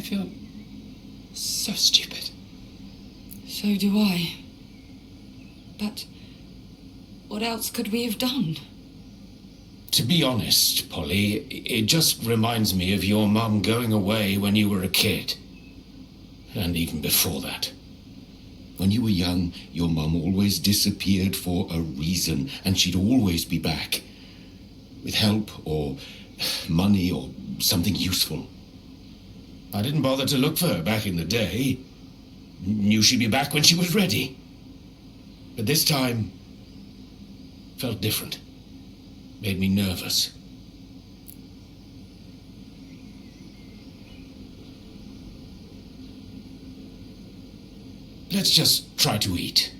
feel so stupid. So do I. But what else could we have done? To be honest, Polly, it just reminds me of your mum going away when you were a kid. And even before that. When you were young, your mum always disappeared for a reason, and she'd always be back. With help, or money, or something useful. I didn't bother to look for her back in the day. Knew she'd be back when she was ready. But this time, felt different. Made me nervous. Let's just try to eat.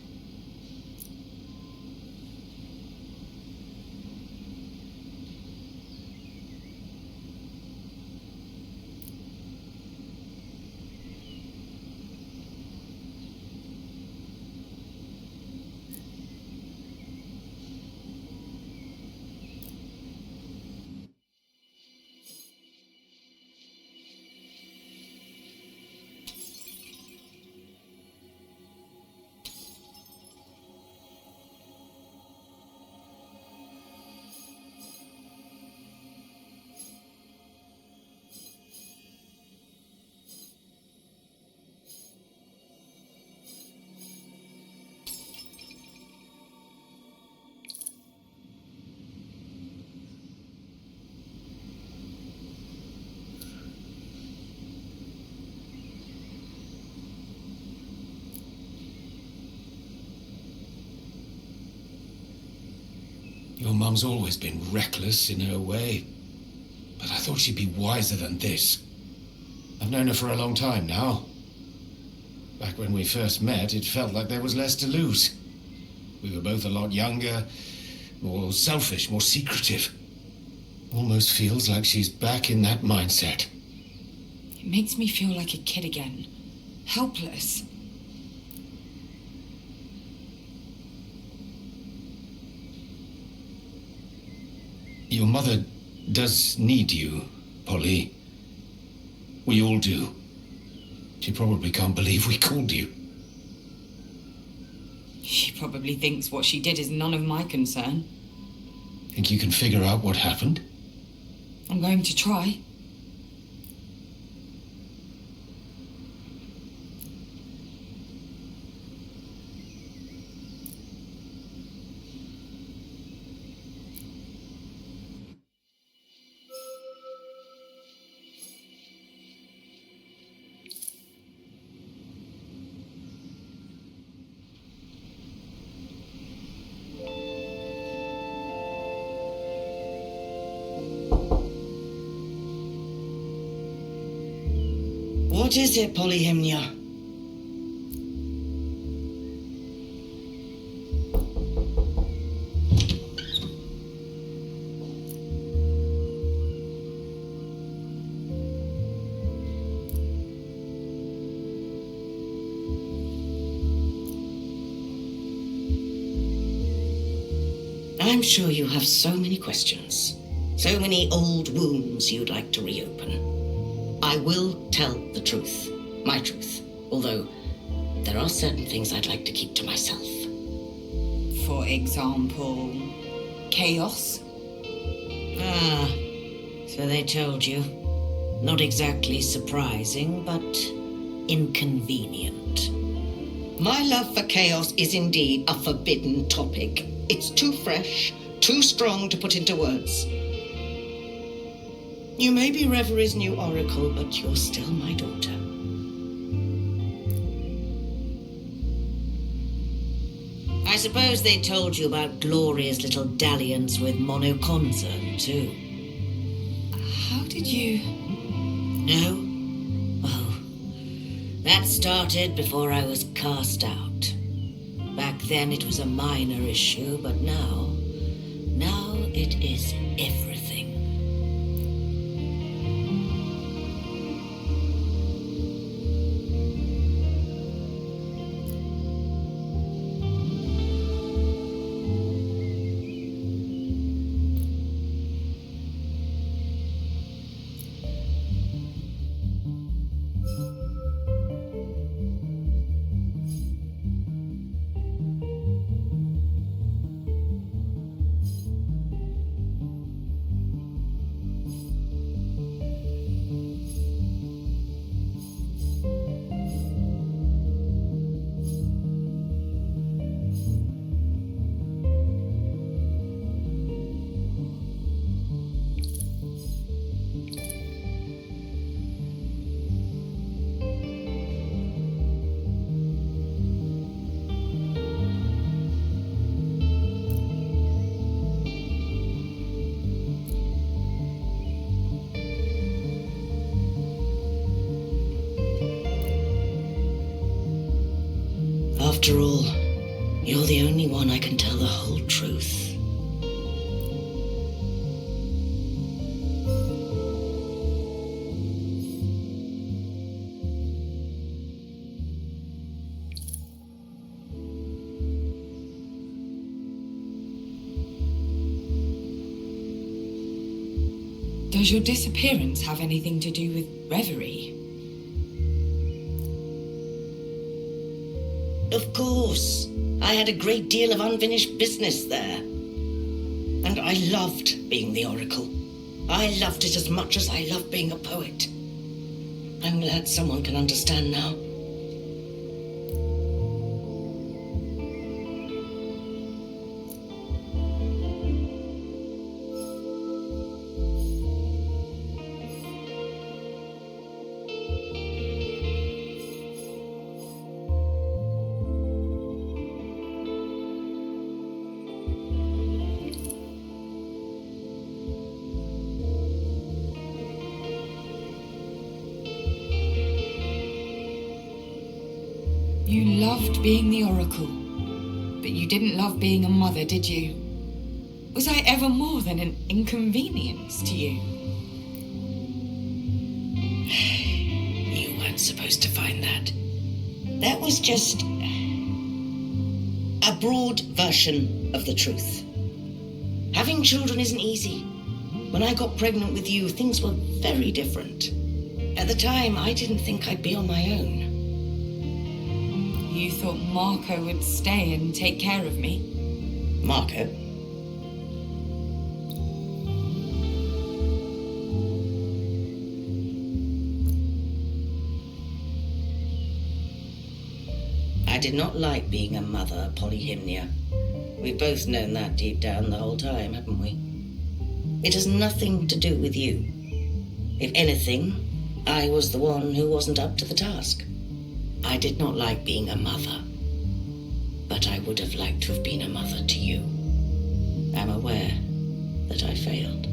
Your mum's always been reckless in her way, but I thought she'd be wiser than this. I've known her for a long time now. Back when we first met, it felt like there was less to lose. We were both a lot younger, more selfish, more secretive. Almost feels like she's back in that mindset. It makes me feel like a kid again. Helpless. Your mother does need you, Polly. We all do. She probably can't believe we called you. She probably thinks what she did is none of my concern. Think you can figure out what happened? I'm going to try. What is it, Polyhymnia? I'm sure you have so many questions, so many old wounds you'd like to reopen. I will tell the truth, my truth, although there are certain things I'd like to keep to myself. For example, chaos? Ah, so they told you. Not exactly surprising, but inconvenient. My love for chaos is indeed a forbidden topic. It's too fresh, too strong to put into words. You may be Reverie's new oracle, but you're still my daughter. I suppose they told you about Gloria's little dalliance with Monoconzern, too. How did you... No? Oh, that started before I was cast out. Back then it was a minor issue, but now it is everything. After all, you're the only one I can tell the whole truth. Does your disappearance have anything to do with Reverie? Of course. I had a great deal of unfinished business there. And I loved being the Oracle. I loved it as much as I loved being a poet. I'm glad someone can understand now. You loved being the Oracle, but you didn't love being a mother, did you? Was I ever more than an inconvenience to you? You weren't supposed to find that. That was just a broad version of the truth. Having children isn't easy. When I got pregnant with you, things were very different. At the time, I didn't think I'd be on my own. You thought Marco would stay and take care of me? Marco? I did not like being a mother, Polyhymnia. We've both known that deep down the whole time, haven't we? It has nothing to do with you. If anything, I was the one who wasn't up to the task. I did not like being a mother, but I would have liked to have been a mother to you. I'm aware that I failed.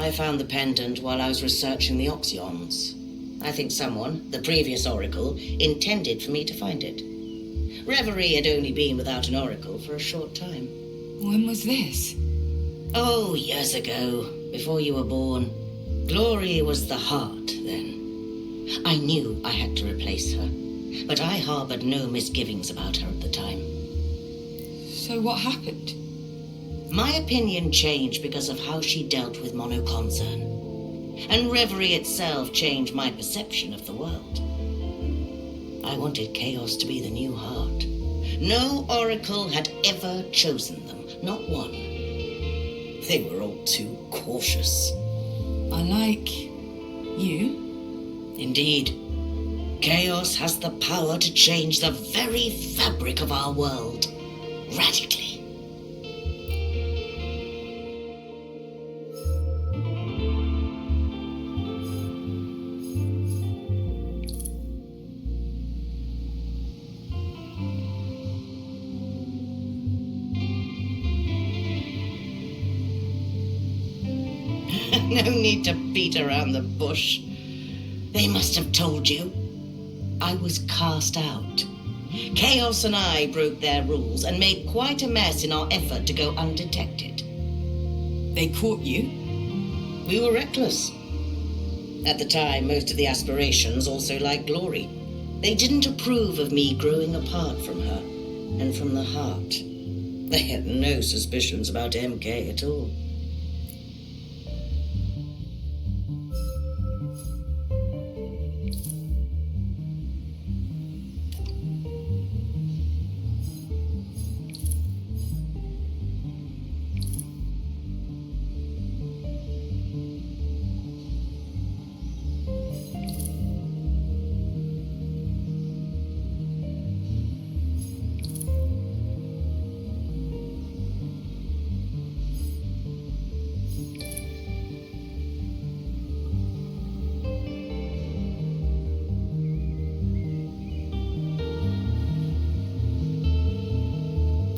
I found the pendant while I was researching the Oxyons. I think someone, the previous Oracle, intended for me to find it. Reverie had only been without an Oracle for a short time. When was this? Oh, years ago, before you were born. Glory was the heart then. I knew I had to replace her, but I harbored no misgivings about her at the time. So what happened? My opinion changed because of how she dealt with monoconcern. And Reverie itself changed my perception of the world. I wanted Chaos to be the new heart. No Oracle had ever chosen them, not one. They were all too cautious. Unlike you? Indeed. Chaos has the power to change the very fabric of our world, radically. No need to beat around the bush. They must have told you. I was cast out. Chaos and I broke their rules and made quite a mess in our effort to go undetected. They caught you? We were reckless. At the time, most of the aspirations also liked Glory. They didn't approve of me growing apart from her and from the heart. They had no suspicions about MK at all.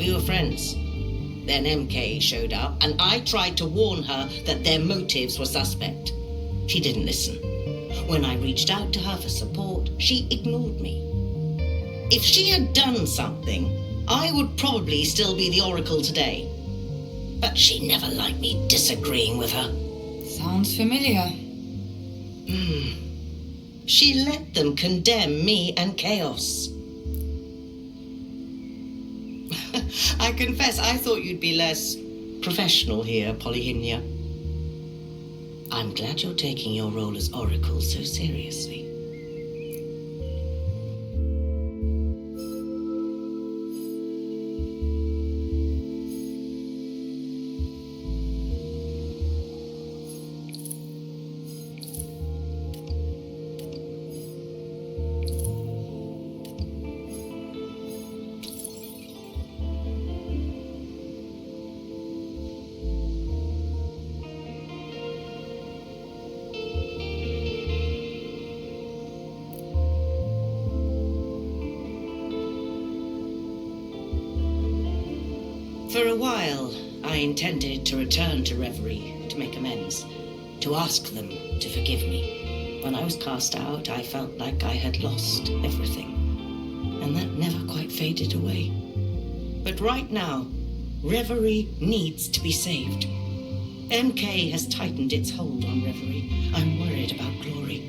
We were friends. Then MK showed up, and I tried to warn her that their motives were suspect. She didn't listen. When I reached out to her for support, she ignored me. If she had done something, I would probably still be the Oracle today. But she never liked me disagreeing with her. Sounds familiar. She let them condemn me and Chaos. I confess, I thought you'd be less professional here, Polyhymnia. I'm glad you're taking your role as Oracle so seriously. For a while, I intended to return to Reverie to make amends, to ask them to forgive me. When I was cast out, I felt like I had lost everything, and that never quite faded away. But right now, Reverie needs to be saved. MK has tightened its hold on Reverie. I'm worried about Glory.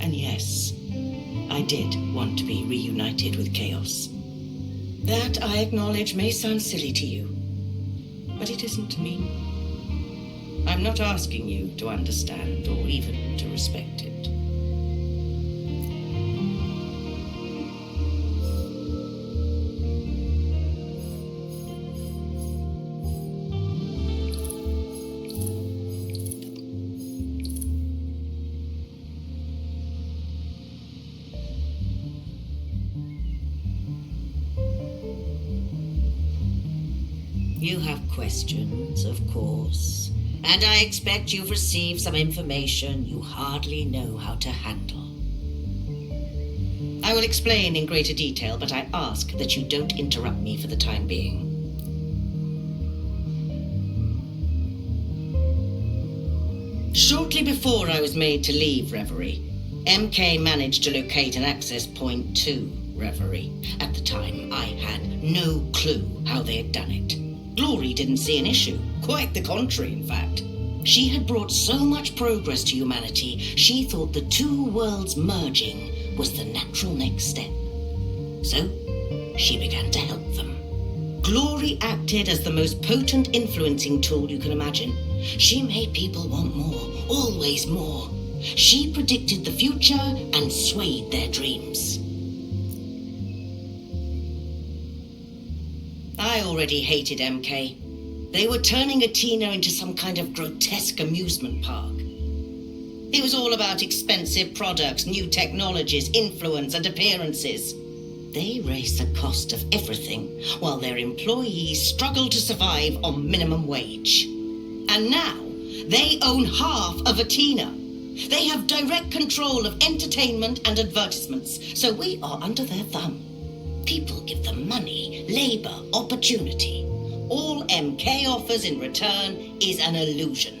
And yes, I did want to be reunited with Chaos. That, I acknowledge, may sound silly to you, but it isn't to me. I'm not asking you to understand or even to respect it. You have questions, of course, and I expect you've received some information you hardly know how to handle. I will explain in greater detail, but I ask that you don't interrupt me for the time being. Shortly before I was made to leave Reverie, MK managed to locate an access point to Reverie. At the time, I had no clue how they had done it. Glory didn't see an issue. Quite the contrary, in fact. She had brought so much progress to humanity, she thought the two worlds merging was the natural next step. So, she began to help them. Glory acted as the most potent influencing tool you can imagine. She made people want more, always more. She predicted the future and swayed their dreams. I already hated MK. They were turning Athena into some kind of grotesque amusement park. It was all about expensive products, new technologies, influence, and appearances. They raised the cost of everything, while their employees struggled to survive on minimum wage. And now, they own half of Athena. They have direct control of entertainment and advertisements, so we are under their thumb. People give them money, labor, opportunity. All MK offers in return is an illusion.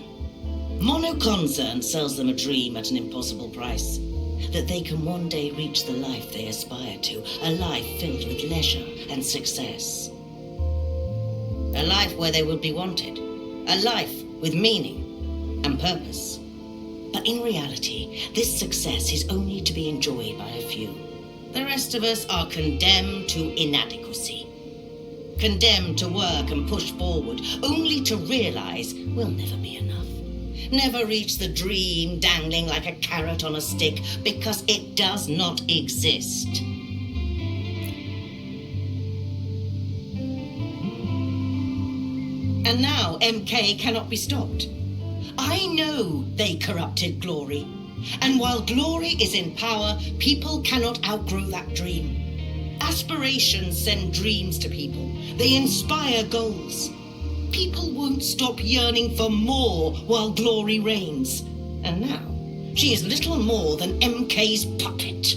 Monoconcern sells them a dream at an impossible price, that they can one day reach the life they aspire to, a life filled with leisure and success. A life where they would be wanted, a life with meaning and purpose. But in reality, this success is only to be enjoyed by a few. The rest of us are condemned to inadequacy. Condemned to work and push forward, only to realize we'll never be enough. Never reach the dream dangling like a carrot on a stick, because it does not exist. And now MK cannot be stopped. I know they corrupted Glory. And while Glory is in power, people cannot outgrow that dream. Aspirations send dreams to people. They inspire goals. People won't stop yearning for more while Glory reigns. And now, she is little more than MK's puppet.